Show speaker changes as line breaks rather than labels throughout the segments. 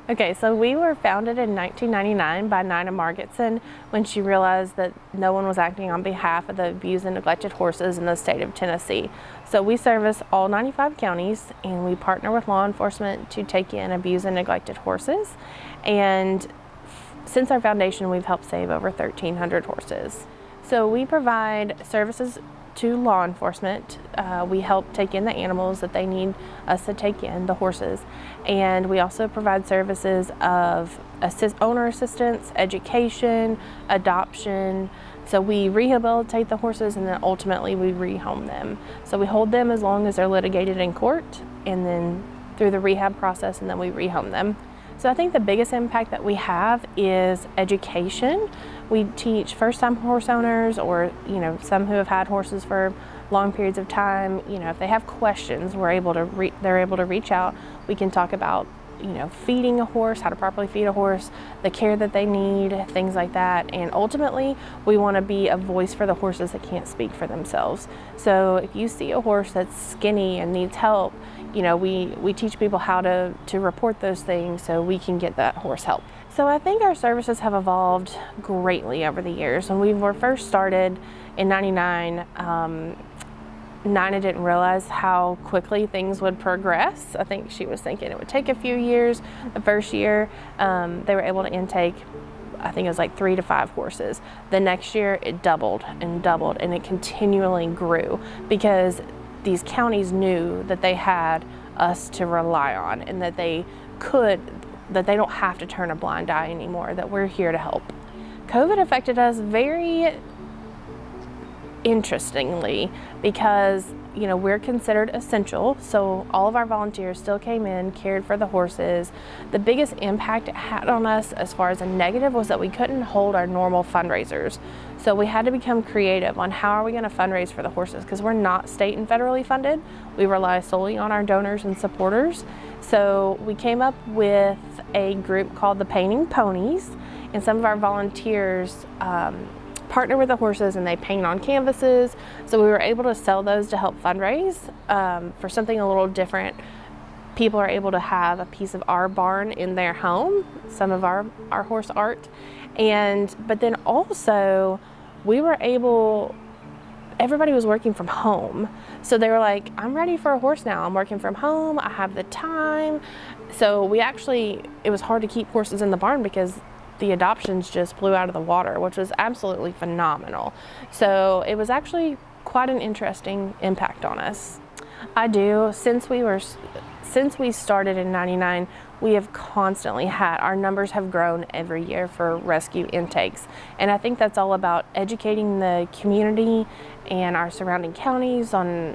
Okay, so we were founded in 1999 by Nina Margetson when she realized that no one was acting on behalf of the abused and neglected horses in the state of Tennessee. So we service all 95 counties and we partner with law enforcement to take in abused and neglected horses. And since our foundation, we've helped save over 1,300 horses. So we provide services to law enforcement. We help take in the animals that they need us to take in, the horses. And we also provide services of owner assistance, education, adoption. So we rehabilitate the horses and then ultimately we rehome them. So we hold them as long as they're litigated in court and then through the rehab process, and then we rehome them. So I think the biggest impact that we have is education. We teach first-time horse owners or some who have had horses for long periods of time. If they have questions, they're able to reach out. We can talk about feeding a horse, how to properly feed a horse, the care that they need, things like that. And ultimately, we want to be a voice for the horses that can't speak for themselves. So if you see a horse that's skinny and needs help, we teach people how to report those things so we can get that horse help. So I think our services have evolved greatly over the years. When we were first started in '99, Nina didn't realize how quickly things would progress. I think she was thinking it would take a few years. The first year, they were able to intake, I think it was like 3 to 5 horses. The next year, it doubled and doubled, and it continually grew because these counties knew that they had us to rely on and that they don't have to turn a blind eye anymore, that we're here to help. COVID affected us very interestingly because we're considered essential, so all of our volunteers still came in, cared for the horses. The biggest impact it had on us as far as a negative was that we couldn't hold our normal fundraisers. So we had to become creative on how are we going to fundraise for the horses, because we're not state and federally funded. We rely solely on our donors and supporters. So we came up with a group called the Painting Ponies, and some of our volunteers partner with the horses and they paint on canvases. So we were able to sell those to help fundraise for something a little different. People are able to have a piece of our barn in their home, some of our horse art. But then also everybody was working from home. So they were like, I'm ready for a horse now. I'm working from home, I have the time. So it was hard to keep horses in the barn because the adoptions just blew out of the water, which was absolutely phenomenal. So it was actually quite an interesting impact on us. I do. Since we started in '99, we have constantly our numbers have grown every year for rescue intakes. And I think that's all about educating the community and our surrounding counties on,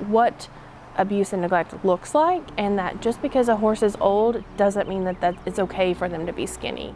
what abuse and neglect looks like, and that just because a horse is old doesn't mean that it's okay for them to be skinny.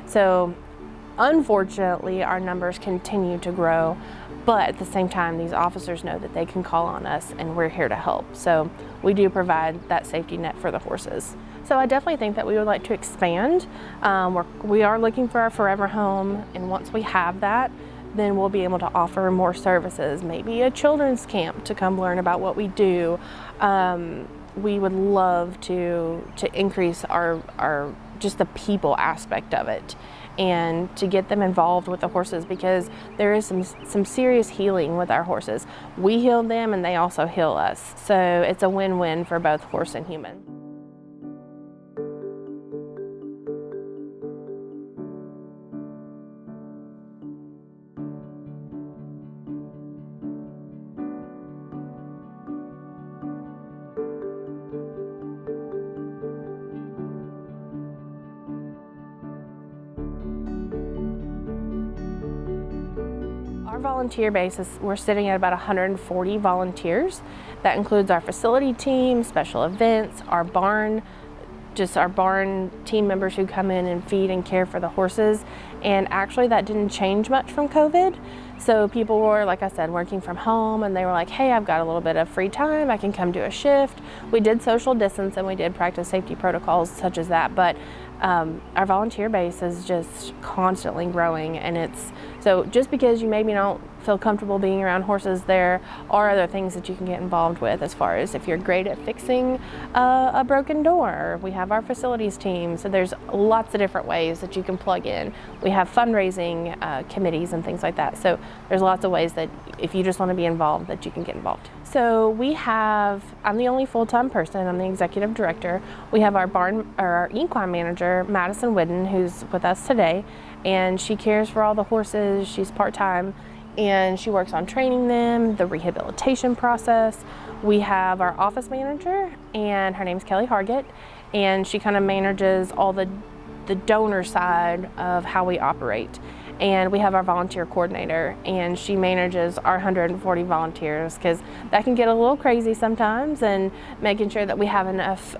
So unfortunately, our numbers continue to grow, but at the same time, these officers know that they can call on us and we're here to help. So we do provide that safety net for the horses. So I definitely think that we would like to expand. We are looking for our forever home, and once we have that, then we'll be able to offer more services, maybe a children's camp to come learn about what we do. We would love to increase our just the people aspect of it, and to get them involved with the horses, because there is some serious healing with our horses. We heal them and they also heal us. So it's a win-win for both horse and human. Our volunteer base we're sitting at about 140 volunteers. That includes our facility team, special events, our barn team members who come in and feed and care for the horses. And actually that didn't change much from COVID. So people were, like I said, working from home, and they were like, hey, I've got a little bit of free time, I can come do a shift. We did social distance and we did practice safety protocols such as that, but our volunteer base is just constantly growing. And so just because you maybe don't feel comfortable being around horses, there are other things that you can get involved with, as far as if you're great at fixing a broken door. We have our facilities team, so there's lots of different ways that you can plug in. We have fundraising committees and things like that. So there's lots of ways that if you just want to be involved, that you can get involved. So I'm the only full-time person, I'm the executive director. We have our equine manager, Madison Whidden, who's with us today, and she cares for all the horses. She's part-time, and she works on training them, the rehabilitation process. We have our office manager, and her name's Kelly Hargett, and she kind of manages all the donor side of how we operate. And we have our volunteer coordinator, and she manages our 140 volunteers, because that can get a little crazy sometimes, and making sure that we have enough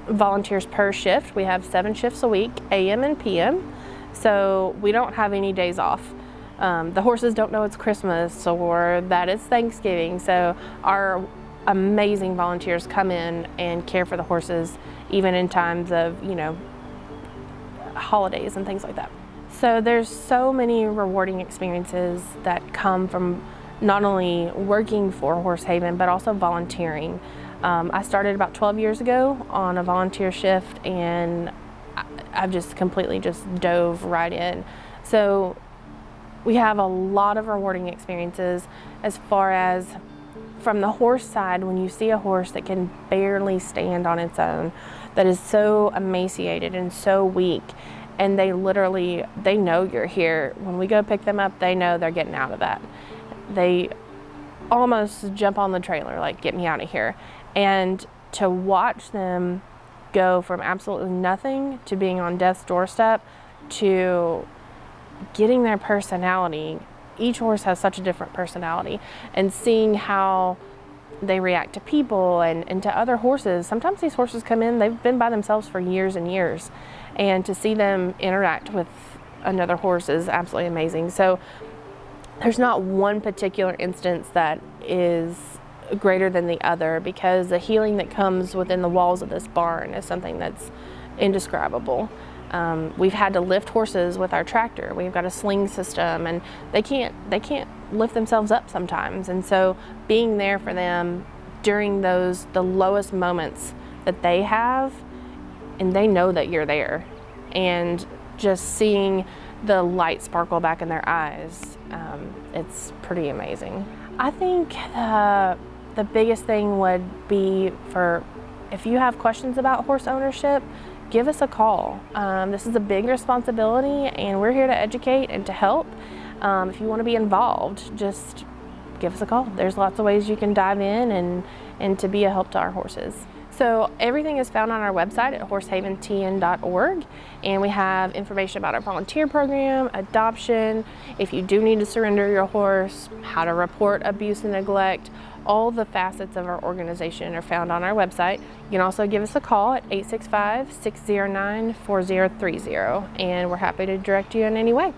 volunteers per shift. We have 7 shifts a week, AM and PM, so we don't have any days off. The horses don't know it's Christmas or that it's Thanksgiving, so our amazing volunteers come in and care for the horses, even in times of, holidays and things like that. So there's so many rewarding experiences that come from not only working for Horsehaven, but also volunteering. I started about 12 years ago on a volunteer shift, and I've just completely dove right in. So we have a lot of rewarding experiences, as far as from the horse side, when you see a horse that can barely stand on its own, that is so emaciated and so weak, and they know you're here. When we go pick them up, they know they're getting out of that. They almost jump on the trailer, like, get me out of here. And to watch them go from absolutely nothing to being on death's doorstep to getting their personality. Each horse has such a different personality, and seeing how they react to people and to other horses. Sometimes these horses come in, they've been by themselves for years and years, and to see them interact with another horse is absolutely amazing. So there's not one particular instance that is greater than the other, because the healing that comes within the walls of this barn is something that's indescribable. We've had to lift horses with our tractor. We've got a sling system, and they can't lift themselves up sometimes. And so being there for them during the lowest moments that they have, and they know that you're there, and just seeing the light sparkle back in their eyes, it's pretty amazing. I think the biggest thing would be, if you have questions about horse ownership, give us a call. This is a big responsibility, and we're here to educate and to help. If you want to be involved, just give us a call. There's lots of ways you can dive in and to be a help to our horses. So everything is found on our website at horsehaventn.org, and we have information about our volunteer program, adoption, if you do need to surrender your horse, how to report abuse and neglect. All the facets of our organization are found on our website. You can also give us a call at 865-609-4030, and we're happy to direct you in any way.